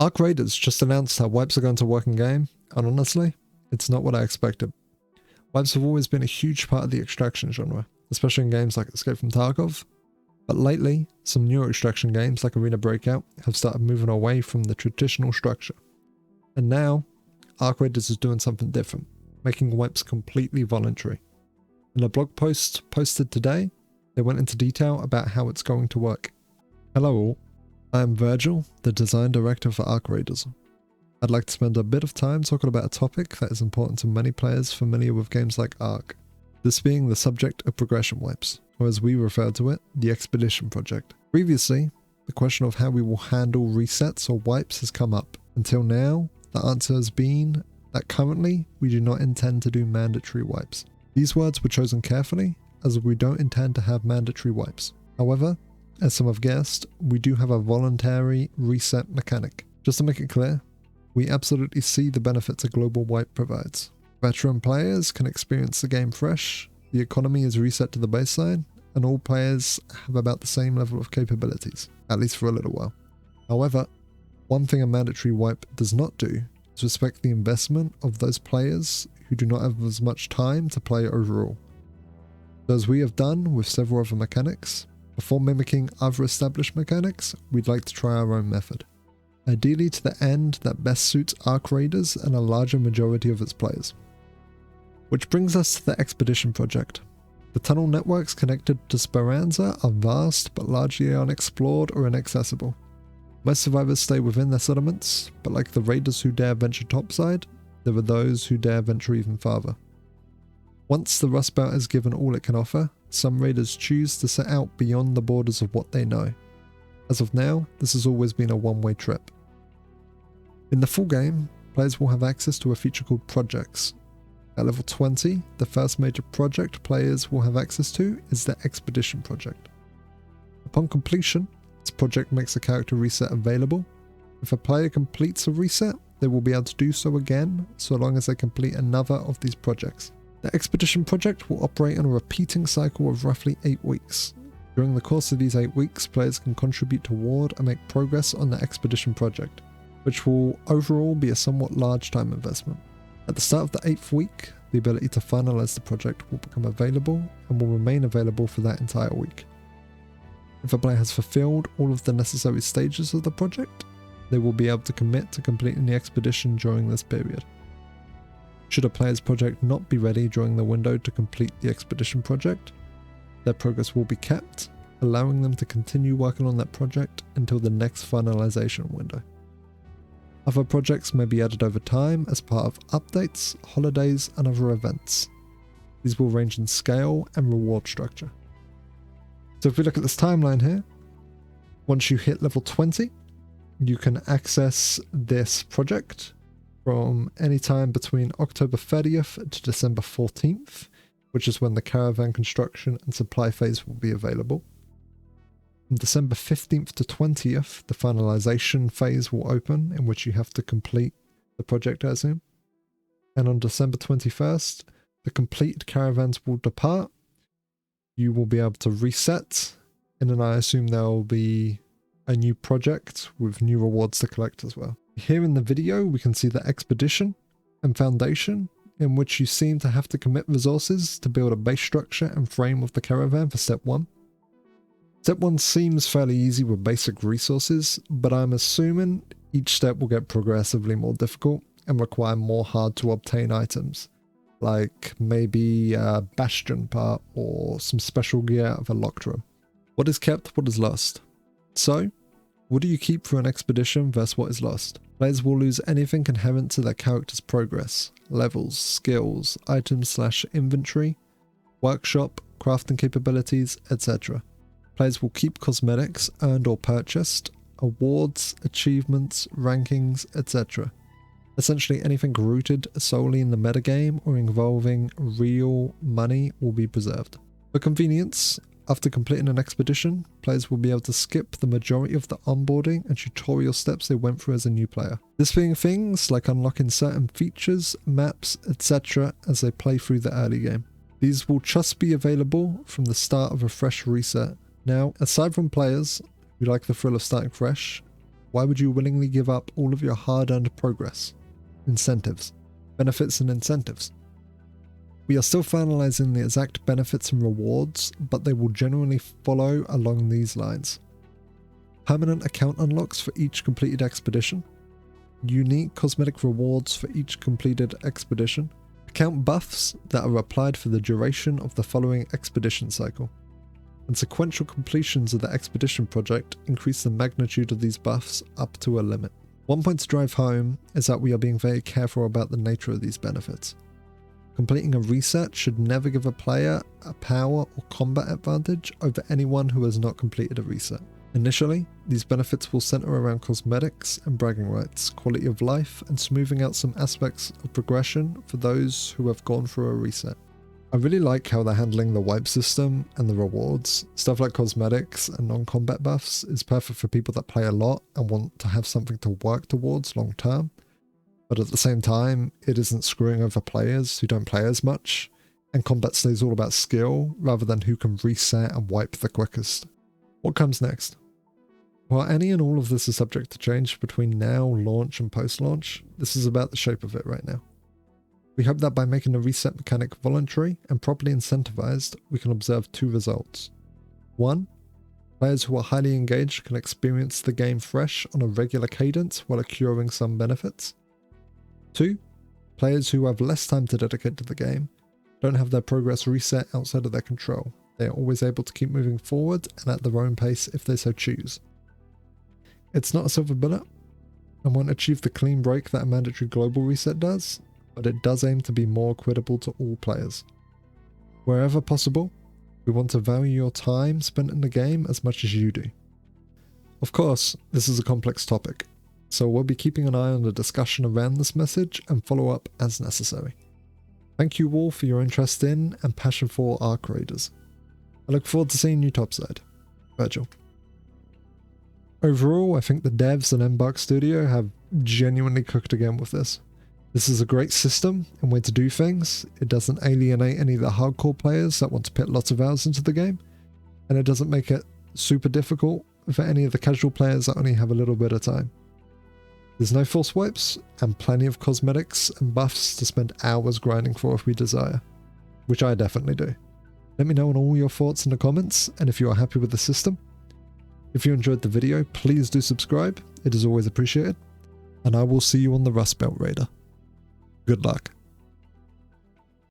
Arc Raiders just announced how wipes are going to work in game, and honestly, it's not what I expected. Wipes have always been a huge part of the extraction genre, especially in games like Escape from Tarkov, but lately, some newer extraction games like Arena Breakout have started moving away from the traditional structure. And now, Arc Raiders is doing something different, making wipes completely voluntary. In a blog post posted today, they went into detail about how it's going to work. Hello all, I am Virgil, the design director for Arc Raiders. I'd like to spend a bit of time talking about a topic that is important to many players familiar with games like Arc, this being the subject of progression wipes, or as we refer to it, the Expedition Project. Previously, the question of how we will handle resets or wipes has come up. Until now, the answer has been that currently we do not intend to do mandatory wipes. These words were chosen carefully, as we don't intend to have mandatory wipes. However, as some have guessed, we do have a voluntary reset mechanic. Just to make it clear, we absolutely see the benefits a global wipe provides. Veteran players can experience the game fresh, the economy is reset to the baseline, and all players have about the same level of capabilities, at least for a little while. However, one thing a mandatory wipe does not do is respect the investment of those players who do not have as much time to play overall. So as we have done with several other mechanics, before mimicking other established mechanics, we'd like to try our own method. Ideally to the end that best suits Arc Raiders and a larger majority of its players. Which brings us to the Expedition Project. The tunnel networks connected to Speranza are vast but largely unexplored or inaccessible. Most survivors stay within their settlements, but like the raiders who dare venture topside, there are those who dare venture even farther. Once the Rust Belt has given all it can offer, some raiders choose to set out beyond the borders of what they know. As of now, this has always been a one-way trip. In the full game, players will have access to a feature called Projects. At level 20, the first major project players will have access to is the Expedition Project. Upon completion, this project makes a character reset available. If a player completes a reset, they will be able to do so again so long as they complete another of these projects. The Expedition Project will operate on a repeating cycle of roughly 8 weeks. During the course of these 8 weeks, players can contribute toward and make progress on the Expedition Project, which will overall be a somewhat large time investment. At the start of the 8th week, the ability to finalize the project will become available and will remain available for that entire week. If a player has fulfilled all of the necessary stages of the project, they will be able to commit to completing the expedition during this period. Should a player's project not be ready during the window to complete the Expedition Project, their progress will be kept, allowing them to continue working on that project until the next finalization window. Other projects may be added over time as part of updates, holidays, and other events. These will range in scale and reward structure. So if we look at this timeline here, once you hit level 20, you can access this project from any time between October 30th to December 14th, which is when the caravan construction and supply phase will be available. From December 15th to 20th, the finalization phase will open, in which you have to complete the project as in. And on December 21st, the completed caravans will depart. You will be able to reset, and then I assume there will be a new project with new rewards to collect as well. Here in the video, we can see the Expedition and Foundation, in which you seem to have to commit resources to build a base structure and frame of the caravan for step 1. Step 1 seems fairly easy with basic resources, but I'm assuming each step will get progressively more difficult and require more hard to obtain items, like maybe a bastion part or some special gear out of a locked room. What is kept, what is lost? So, what do you keep for an expedition versus what is lost? Players will lose anything inherent to their character's progress, levels, skills, items/inventory, workshop, crafting capabilities, etc. Players will keep cosmetics earned or purchased, awards, achievements, rankings, etc. Essentially anything rooted solely in the metagame or involving real money will be preserved. For convenience, after completing an expedition, players will be able to skip the majority of the onboarding and tutorial steps they went through as a new player. This being things like unlocking certain features, maps, etc. as they play through the early game. These will just be available from the start of a fresh reset. Now, aside from players who like the thrill of starting fresh, Why would you willingly give up all of your hard-earned progress? Incentives. Benefits and incentives. We are still finalizing the exact benefits and rewards, but they will generally follow along these lines. Permanent account unlocks for each completed expedition. Unique cosmetic rewards for each completed expedition. Account buffs that are applied for the duration of the following expedition cycle. And sequential completions of the expedition project increase the magnitude of these buffs up to a limit. One point to drive home is that we are being very careful about the nature of these benefits. Completing a reset should never give a player a power or combat advantage over anyone who has not completed a reset. Initially, these benefits will center around cosmetics and bragging rights, quality of life, and smoothing out some aspects of progression for those who have gone through a reset. I really like how they're handling the wipe system and the rewards. Stuff like cosmetics and non-combat buffs is perfect for people that play a lot and want to have something to work towards long term. But at the same time, it isn't screwing over players who don't play as much, and combat stays all about skill rather than who can reset and wipe the quickest. What comes next? While any and all of this is subject to change between now, launch, and post-launch, this is about the shape of it right now. We hope that by making the reset mechanic voluntary and properly incentivized, we can observe two results. 1. Players who are highly engaged can experience the game fresh on a regular cadence while accruing some benefits. 2. Players who have less time to dedicate to the game don't have their progress reset outside of their control. They are always able to keep moving forward and at their own pace if they so choose. It's not a silver bullet and won't achieve the clean break that a mandatory global reset does, but it does aim to be more equitable to all players. Wherever possible, we want to value your time spent in the game as much as you do. Of course, this is a complex topic, so we'll be keeping an eye on the discussion around this message and follow up as necessary. Thank you all for your interest in and passion for Ark Raiders. I look forward to seeing you topside. Virgil. Overall, I think the devs and Embark Studio have genuinely cooked again with this. This is a great system and way to do things. It doesn't alienate any of the hardcore players that want to put lots of hours into the game, and it doesn't make it super difficult for any of the casual players that only have a little bit of time. There's no force wipes, and plenty of cosmetics and buffs to spend hours grinding for if we desire, which I definitely do. Let me know on all your thoughts in the comments, and if you are happy with the system. If you enjoyed the video, please do subscribe, it is always appreciated, and I will see you on the Rust Belt Raider. Good luck.